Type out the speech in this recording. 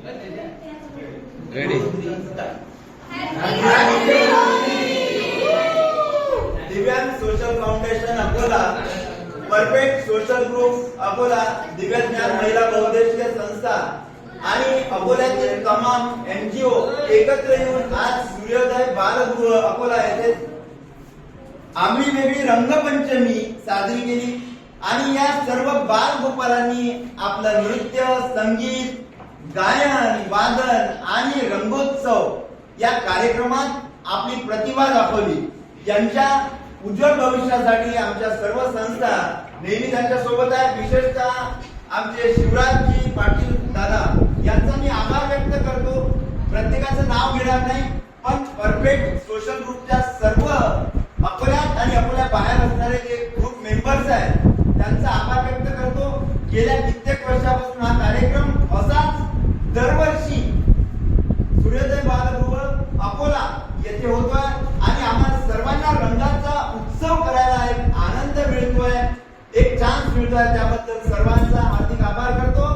Ready. दिव्यांग social foundation Akola, perfect social group Akola, Divya ज्ञान महिला बहुउद्देशीय संस्था आणि अकोल्यातील तमाम NGO एकत्र येऊन आज सूर्योदय बालगृह अकोला येथे आगळी वेगळी रंगपंचमी साजरी केली आणि या सर्व बालगोपालांनी आपलं नृत्य, संगीत, गायन, वादन आणि रंगोत्सव या कार्यक्रमात आपली प्रतिभा दाखवली। यांच्या उज्ज्वल भविष्यासाठी आमच्या सर्व संस्था नेहमी त्यांच्या सोबत आहे। विशेषतः आमचे शिवराजजी पाटील दादा यांचा मी आभार व्यक्त करतो। प्रत्येकाचं नाव घेणार नाही, पण परफेक्ट सोशल ग्रुपच्या सर्व अकोल्यात आणि अकोल्या बाहेर असणारे जे ग्रुप मेंबर्स आहेत त्यांचा आभार व्यक्त करतो। गेल्या कित्येक वर्षापासून हा कार्यक्रम असाच दरवर्षी सूर्योदय बालगृह अकोला येथे होतोय आणि आम्हाला सर्वांना रंगाचा उत्सव करायला एक आनंद मिळतोय, एक चान्स मिळतोय। त्याबद्दल सर्वांचा हार्दिक आभार करतो।